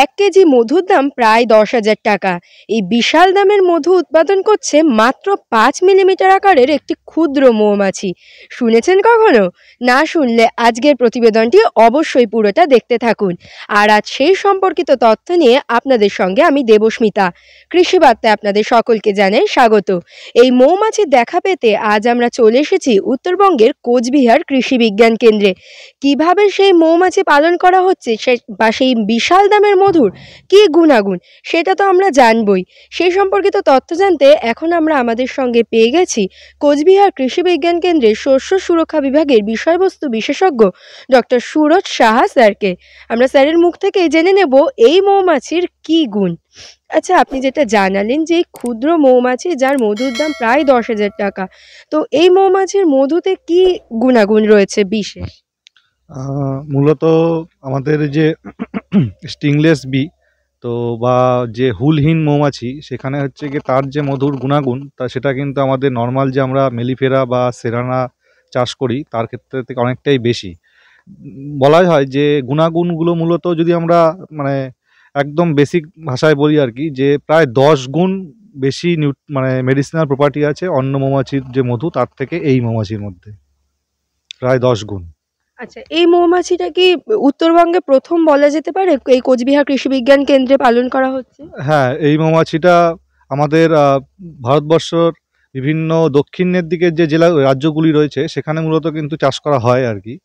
১ KG মধুর দাম প্রায় ১০,০০০ টাকা। এই বিশাল দামের মধু উৎপাদন করছে মাত্র ৫ মিলিমিটার আকারের একটি ক্ষুদ্র মৌমাছি। শুনেছেন কখনো? না শুনলে আজকের প্রতিবেদনটি অবশ্যই পুরোটা দেখতে থাকুন। আর আজ সেই সম্পর্কিত তথ্য নিয়ে আপনাদের সঙ্গে আমি দেবস্মিতা। কৃষি বার্তায় আপনাদের সকলকে জানাই স্বাগত। এই মৌমাছির দেখা পেতে আজ আমরা চলে এসেছি উত্তরবঙ্গের কোচবিহার কৃষি বিজ্ঞান কেন্দ্রে। কিভাবে সেই মৌমাছি পালন করা হচ্ছে বা সেই বিশাল দামের মধুর কি গুণাগুণ সেটা তো আমরা জানবই। সেই সম্পর্কিত তথ্য জানতে এখন আমরা আমাদের সঙ্গে পেয়ে গেছি কোচবিহার কৃষি বিজ্ঞান কেন্দ্রের শস্য সুরক্ষা বিভাগের বিষয়বস্তু বিশেষজ্ঞ ডক্টর সুরজ সাহা স্যারকে। আমরা স্যারের মুখ থেকে জেনে নেব এই মৌমাছির কি গুণ। আচ্ছা, আপনি যেটা জানালেন যে এই ক্ষুদ্র মৌমাছি যার মধুর দাম প্রায় ১০,০০০ টাকা, তো এই মৌমাছির মধুতে কি গুণাগুণ রয়েছে বিশেষ? মূলত আমাদের যে স্টিংলেস বি তো বা যে হুলহীন মৌমাছি, সেখানে হচ্ছে গিয়ে তার যে মধুর গুণাগুণ সেটা কিন্তু আমাদের নর্মাল যে আমরা মেলিফেরা বা সেরানা চাষ করি তার ক্ষেত্রে থেকে অনেকটাই বেশি। বলা হয় যে গুণাগুণগুলো মূলত যদি আমরা মানে একদম বেসিক ভাষায় বলি আর কি, যে প্রায় ১০ গুণ বেশি মানে মেডিসিনাল প্রপার্টি আছে অন্য মৌমাছির যে মধু তার থেকে এই মৌমাছির মধ্যে, প্রায় ১০ গুণ। আচ্ছা, এই মৌমাছিটা কি উত্তরবঙ্গে প্রথম বলা যেতে পারে এই কোচবিহার কৃষি বিজ্ঞান কেন্দ্রে পালন করা হচ্ছে? হ্যাঁ, এই মৌমাছিটা আমাদের ভারতবর্ষর বিভিন্ন দক্ষিণের দিকের যে জেলা রাজ্যগুলি রয়েছে সেখানে মূলত কিন্তু চাষ করা হয় আর কি।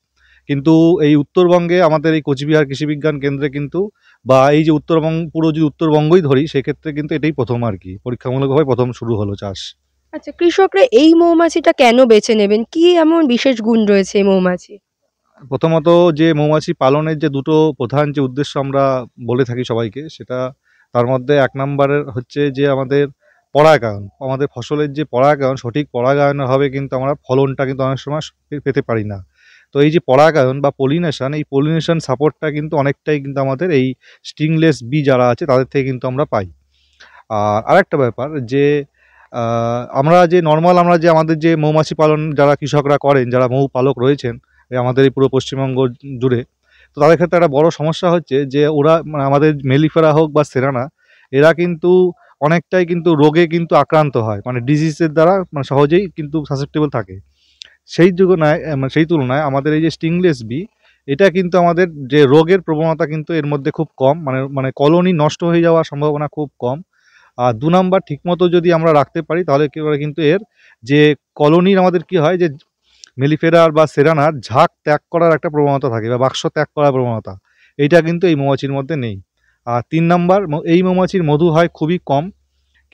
কিন্তু এই উত্তরবঙ্গে আমাদের এই কোচবিহার কৃষি বিজ্ঞান কেন্দ্রে কিন্তু, বা এই যে পুরো যদি উত্তরবঙ্গই ধরি সেক্ষেত্রে কিন্তু এটাই প্রথম আর কি, পরীক্ষামূলকভাবে প্রথম শুরু হলো চাষ। আচ্ছা, কৃষকরা এই মৌমাছিটা কেন বেছে নেবেন? কি এমন বিশেষ গুণ রয়েছে এই মৌমাছি? প্রথমত, যে মৌমাছি পালনের যে দুটো প্রধান যে উদ্দেশ্য আমরা বলে থাকি সবাইকে, সেটা তার মধ্যে ১ নম্বরের হচ্ছে যে আমাদের পরাগায়ন। আমাদের ফসলের যে পরাগায়ন, সঠিক পরাগায়নের হবে কিন্তু আমরা ফলনটা কিন্তু অনেক সময় পেতে পারি না। তো এই যে পরাগায়ন বা পলিনেশন, এই পলিনেশন সাপোর্টটা কিন্তু অনেকটাই কিন্তু আমাদের এই স্টিংলেস বি যারা আছে তাদের থেকে কিন্তু আমরা পাই। আর আরেকটা ব্যাপার যে আমরা যে নর্মাল আমরা যে আমাদের যে মৌমাছি পালন যারা কৃষকরা করেন, যারা মৌ পালক রয়েছেন আমাদের এই পুরো পশ্চিমবঙ্গ জুড়ে, তো তাদের ক্ষেত্রে একটা বড় সমস্যা হচ্ছে যে ওরা মানে আমাদের মেলিফেরা হোক বা সেরানা, এরা কিন্তু অনেকটাই কিন্তু রোগে কিন্তু আক্রান্ত হয়, মানে ডিজিজের দ্বারা মানে সহজেই কিন্তু সাসেপ্টেবল থাকে। সেই তুলনায় আমাদের এই যে স্টিংলেস বি, এটা কিন্তু আমাদের যে রোগের প্রবণতা কিন্তু এর মধ্যে খুব কম, মানে মানে কলোনি নষ্ট হয়ে যাওয়ার সম্ভাবনা খুব কম। আর ২ নাম্বার, ঠিকমতো যদি আমরা রাখতে পারি তাহলে কি করে কিন্তু এর যে কলোনির আমাদের কি হয় যে মেলিফেরার বা সেরানার ঝাঁক ত্যাগ করার একটা প্রবণতা থাকে বা বাক্স ত্যাগ করার প্রবণতা, এইটা কিন্তু এই মৌমাছির মধ্যে নেই। আর ৩ নাম্বার, এই মৌমাছির মধু হয় খুবই কম,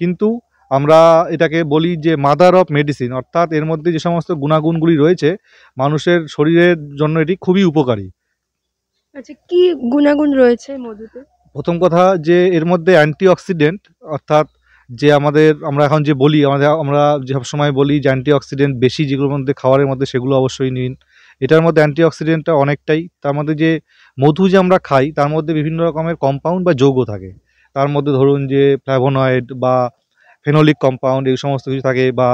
কিন্তু আমরা এটাকে বলি যে মাদার অফ মেডিসিন, অর্থাৎ এর মধ্যে যে সমস্ত গুণাগুণগুলি রয়েছে মানুষের শরীরের জন্য এটি খুবই উপকারী। আচ্ছা, কি গুণাগুণ রয়েছে মধুতে? প্রথম কথা যে এর মধ্যে অ্যান্টিঅক্সিডেন্ট, অর্থাৎ যে আমরা এখন যে বলি, আমরা যে সবসময় বলি যে অ্যান্টিঅক্সিডেন্ট বেশি যেগুলোর মধ্যে খাবারের মধ্যে, সেগুলো অবশ্যই নিন। এটার মধ্যে অ্যান্টিঅক্সিডেন্টটা অনেকটাই, তার মধ্যে যে মধু যে আমরা খাই তার মধ্যে বিভিন্ন রকমের কম্পাউন্ড বা যৌগ থাকে। তার মধ্যে ধরুন যে ফ্ল্যাভোনয়েড বা ফেনোলিক কম্পাউন্ড এই সমস্ত কিছু থাকে, বা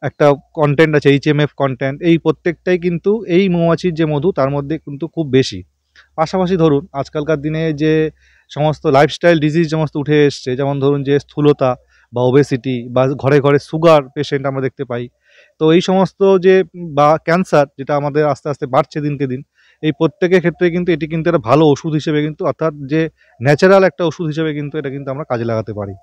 একটা কন্টেন্ট আছে HMF কন্টেন্ট, এই প্রত্যেকটাই কিন্তু এই মৌমাছির যে মধু তার মধ্যে কিন্তু খুব বেশি। পাশাপাশি ধরুন আজকালকার দিনে যে সমস্ত লাইফস্টাইল ডিজিজ সমস্ত উঠে এসছে, যেমন ধরুন যে স্থূলতা বা ওবেসিটি, বা ঘরে ঘরে সুগার পেশেন্ট আমরা দেখতে পাই। তো এই সমস্ত যে বা ক্যান্সার যেটা আমাদের আস্তে আস্তে বাড়ছে দিনকে দিন, এই প্রত্যেকের ক্ষেত্রে কিন্তু এটি কিন্তু একটা ভালো ওষুধ হিসেবে কিন্তু, অর্থাৎ যে ন্যাচারাল একটা ওষুধ হিসেবে কিন্তু এটা কিন্তু আমরা কাজে লাগাতে পারি।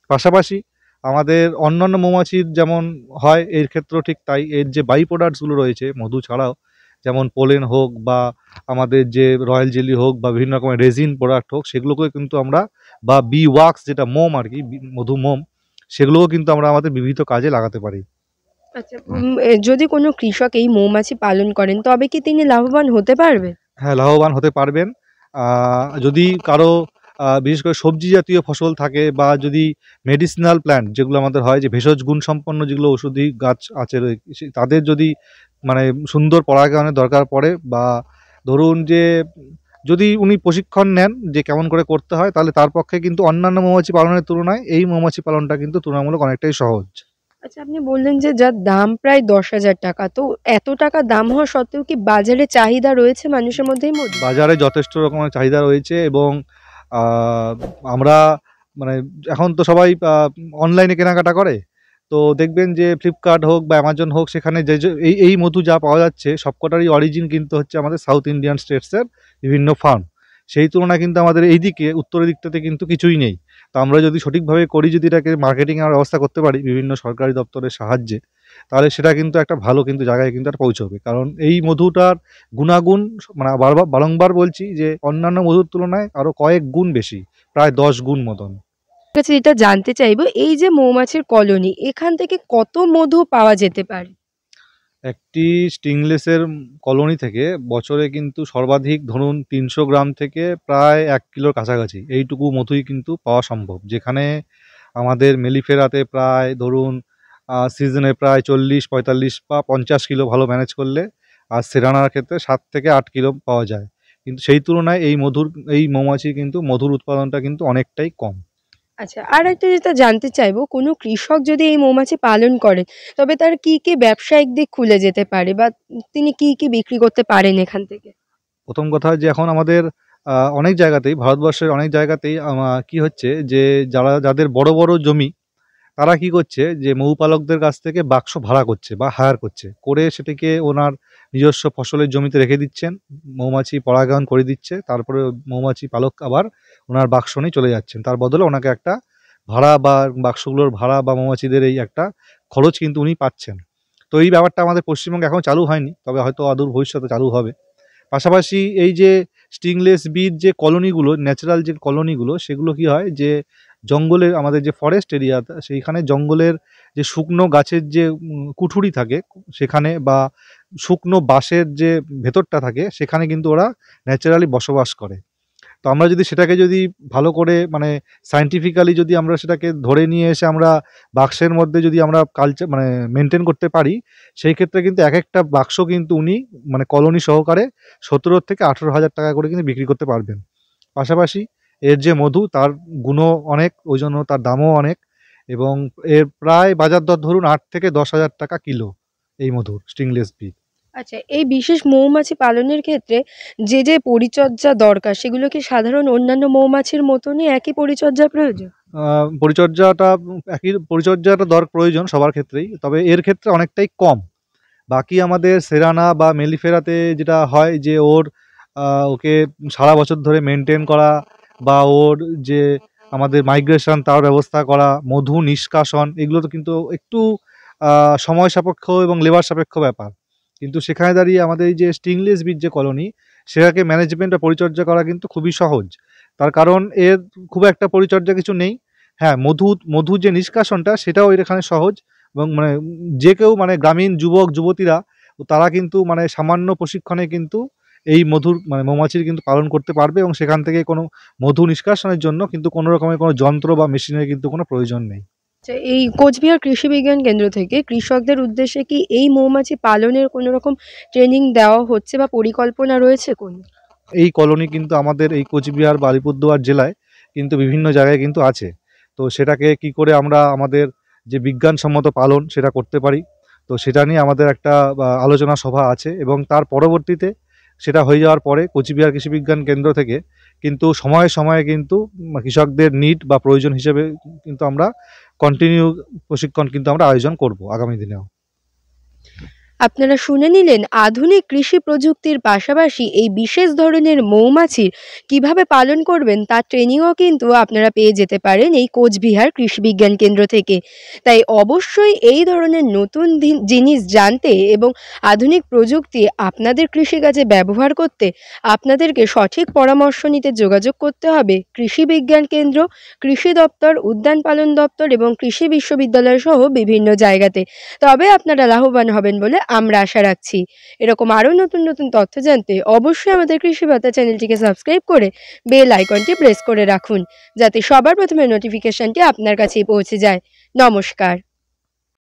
পাশাপাশি আমাদের অন্যান্য মৌমাছির যেমন হয় এর ক্ষেত্রেও ঠিক তাই, এর যে বাই প্রোডাক্টসগুলো রয়েছে মধু ছাড়াও, যেমন পোলেন হোক বা আমাদের যে রয়্যাল জেলি হোক বা বিভিন্ন রকমের রেজিন প্রোডাক্ট হোক, সেগুলোকে কিন্তু আমরা, বা বি ওয়াক্স যেটা মোম আর কি, মধু মোম, সেগুলোও কিন্তু আমরা আমাদের বিবিধ কাজে লাগাতে পারি। আচ্ছা, যদি কোনো কৃষক এই মৌমাছি পালন করেন তবে কি তিনি লাভবান হতে পারবে? হ্যাঁ, লাভবান হতে পারবেন। যদি কারো বিশেষ করে সবজি জাতীয় ফসল থাকে, বা যদি মেডিসিনাল প্ল্যান্ট যেগুলো আমাদের হয় যে ভেষজ গুণসম্পন্ন যেগুলো ওষুধি গাছ আছে তাদের যদি মানে সুন্দর পরাগায়নের দরকার পড়ে, বা ধরুন যে যদি উনি প্রশিক্ষণ নেন যে কেমন করে করতে হয়, তাহলে তার পক্ষে কিন্তু অন্যান্য মৌমাছি পালনের তুলনায় এই মৌমাছি পালনটা কিন্তু তুলনামূলক অনেকটাই সহজ। আচ্ছা, আপনি বললেন যে যার দাম প্রায় ১০,০০০ টাকা, তো এত টাকা দাম হওয়া সত্ত্বেও কি বাজারে চাহিদা রয়েছে মানুষের মধ্যে এই মধু? বাজারে যথেষ্ট রকমের চাহিদা রয়েছে, এবং আমরা মানে এখন তো সবাই অনলাইনে কেনাকাটা করে, তো দেখবেন যে ফ্লিপকার্ট হোক বা অ্যামাজন হোক, সেখানে এই মধু যা পাওয়া যাচ্ছে সবকটারই অরিজিন কিন্তু হচ্ছে আমাদের সাউথ ইন্ডিয়ান স্টেটসের বিভিন্ন ফার্ম। সেই তুলনায় কিন্তু আমাদের এই দিকে উত্তরের দিকটাতে কিন্তু কিছুই নেই। তো আমরা যদি সঠিকভাবে করি, যদি এটাকে মার্কেটিংয়ের ব্যবস্থা করতে পারি বিভিন্ন সরকারি দপ্তরের সাহায্যে, তাহলে সেটা কিন্তু একটা ভালো কিন্তু জায়গায় কিন্তু আর পৌঁছবে। কারণ এই মধুটার গুণাগুণ মানে বারংবার বলছি যে অন্যান্য মধুর তুলনায় আরও কয়েক গুণ বেশি, প্রায় 10 গুণ মতন। কাছে যেটা জানতে চাইবো, এই যে মৌমাছির কলোনি, এখান থেকে কত মধু পাওয়া যেতে পারে? একটি স্টিংলেসের কলোনি থেকে বছরে কিন্তু সর্বাধিক ধরুন 300 গ্রাম থেকে প্রায় 1 কিলোর কাছাকাছি এইটুকু মধুই কিন্তু পাওয়া সম্ভব। যেখানে আমাদের মেলিফেরাতে প্রায় ধরুন সিজনে প্রায় 40, 45 বা 50 কিলো ভালো ম্যানেজ করলে, আর সেরানার ক্ষেত্রে 7 থেকে 8 কিলো পাওয়া যায়। কিন্তু সেই তুলনায় এই মৌমাছির কিন্তু মধুর উৎপাদনটা কিন্তু অনেকটাই কম। আচ্ছা, আর একটা যেটা জানতে চাইবো, কোনো কৃষক যদি এই মৌমাছি পালন করেন, তবে তার কি কি ব্যবসায়িক দিক খুলে যেতে পারে, বা তিনি কি কি বিক্রি করতে পারেন এখান থেকে? প্রথম কথা যে এখন আমাদের অনেক জায়গাতেই, ভারতবর্ষের অনেক জায়গাতেই কি হচ্ছে যে যাদের বড় বড় জমি, তারা কি করছে যে মৌপালকদের কাছ থেকে বাক্স ভাড়া করছে বা হায়ার করছে, করে সেটাকে ওনার নিজস্ব ফসলের জমিতে রেখে দিচ্ছেন, মৌমাছি পরাগায়ন করে দিচ্ছে, তারপরে মৌমাছি পালক আবার ওনার বাক্স নিয়ে চলে যাচ্ছেন, তার বদলে ওনাকে একটা ভাড়া বা বাক্সগুলোর ভাড়া বা মৌমাছিদের এই একটা খরচ কিন্তু উনি পাচ্ছেন। তো এই ব্যাপারটা আমাদের পশ্চিমবঙ্গে এখনও চালু হয়নি, তবে হয়তো অদূর ভবিষ্যতে চালু হবে। পাশাপাশি এই যে স্টিংলেস বির যে কলোনিগুলো, ন্যাচারাল যে কলোনিগুলো, সেগুলো কি হয় যে জঙ্গলের, আমাদের যে ফরেস্ট এরিয়া, সেইখানে জঙ্গলের যে শুকনো গাছের যে কুঠুরি থাকে সেখানে, বা শুকনো বাঁশের যে ভেতরটা থাকে সেখানে কিন্তু ওরা ন্যাচারালি বসবাস করে। তো আমরা যদি সেটাকে যদি ভালো করে মানে সায়েন্টিফিক্যালি যদি আমরা সেটাকে ধরে নিয়ে এসে আমরা বাক্সের মধ্যে যদি আমরা কালচার মানে মেনটেন করতে পারি, সেই ক্ষেত্রে কিন্তু এক একটা বাক্স কিন্তু উনি মানে কলোনি সহকারে 17 থেকে 18,000 টাকা করে কিন্তু বিক্রি করতে পারবেন। পাশাপাশি এর যে মধু, তার গুণও অনেক, ওই জন্য তার দামও অনেক, এবং এর প্রায় বাজার দর ধরুন 8 থেকে 10,000 টাকা কিলো এই মধুর স্টিংলেস বি। আচ্ছা, এই বিশেষ মৌমাছি পালনের ক্ষেত্রে যে যে পরিচর্যা দরকার, সেগুলো কি সাধারণ অন্যান্য মৌমাছির মতনই একই পরিচর্যা প্রয়োজন? পরিচর্যাটা একই পরিচর্যাটা প্রয়োজন সবার ক্ষেত্রেই, তবে এর ক্ষেত্রে অনেকটাই কম। বাকি আমাদের সেরানা বা মেলিফেরাতে যেটা হয় যে ওকে সারা বছর ধরে মেনটেন করা, বা ওর যে আমাদের মাইগ্রেশন তার ব্যবস্থা করা, মধু নিষ্কাশন, এগুলো তো কিন্তু একটু সময় সাপেক্ষ এবং লেবার সাপেক্ষ ব্যাপার। কিন্তু সেখানে দাঁড়িয়ে আমাদের এই যে স্টিংলেস বির যে কলোনি, সেটাকে ম্যানেজমেন্ট বা পরিচর্যা করা কিন্তু খুবই সহজ। তার কারণ এর খুব একটা পরিচর্যা কিছু নেই। হ্যাঁ, মধু যে নিষ্কাশনটা সেটাও এখানে সহজ, এবং মানে যে কেউ মানে গ্রামীণ যুবক যুবতীরা, তারা কিন্তু মানে সামান্য প্রশিক্ষণে কিন্তু এই মধুর মানে মৌমাছির কিন্তু পালন করতে পারবে, এবং সেখান থেকে কোনো মধু নিষ্কাশনের জন্য কিন্তু কোনো রকমের কোনো যন্ত্র বা মেশিনের কিন্তু কোনো প্রয়োজন নেই। আচ্ছা, এই কোচবিহার কৃষি বিজ্ঞান কেন্দ্র থেকে কৃষকদের উদ্দেশ্যে কি এই মৌমাছি পালনের কোনো রকম ট্রেনিং দেওয়া হচ্ছে বা পরিকল্পনা রয়েছে কোনো? এই কলোনি কিন্তু আমাদের এই কোচবিহার বা আলিপুরদুয়ার জেলায় কিন্তু বিভিন্ন জায়গায় কিন্তু আছে। তো সেটাকে কি করে আমরা আমাদের যে বিজ্ঞানসম্মত পালন সেটা করতে পারি, তো সেটা নিয়ে আমাদের একটা আলোচনা সভা আছে, এবং তার পরবর্তীতে সেটা হয়ে যাওয়ার পরে কোচবিহার কৃষি বিজ্ঞান কেন্দ্র থেকে কিন্তু সময়ে সময়ে কিন্তু কৃষকদের নিড বা প্রয়োজন হিসেবে কিন্তু আমরা কন্টিনিউ প্রশিক্ষণ কিন্তু আমরা আয়োজন করব আগামী দিনেও। আপনারা শুনে নিলেন আধুনিক কৃষি প্রযুক্তির পাশাপাশি এই বিশেষ ধরনের মৌমাছির কিভাবে পালন করবেন তার ট্রেনিংও কিন্তু আপনারা পেয়ে যেতে পারেন এই কোচবিহার কৃষি বিজ্ঞান কেন্দ্র থেকে। তাই অবশ্যই এই ধরনের নতুন জিনিস জানতে এবং আধুনিক প্রযুক্তি আপনাদের কৃষিকাজে ব্যবহার করতে আপনাদেরকে সঠিক পরামর্শ নিতে যোগাযোগ করতে হবে কৃষি বিজ্ঞান কেন্দ্র, কৃষি দপ্তর, উদ্যান পালন দপ্তর এবং কৃষি বিশ্ববিদ্যালয় সহ বিভিন্ন জায়গাতে। তবে আপনারা লাভবান হবেন বলে আমরা আশা রাখছি। এরকম আরও নতুন নতুন তথ্য জানতে অবশ্যই আমাদের কৃষি বার্তা চ্যানেলটিকে সাবস্ক্রাইব করে বেল আইকনটি প্রেস করে রাখুন, যাতে সবার প্রথমে নোটিফিকেশনটি আপনার কাছেই পৌঁছে যায়। নমস্কার।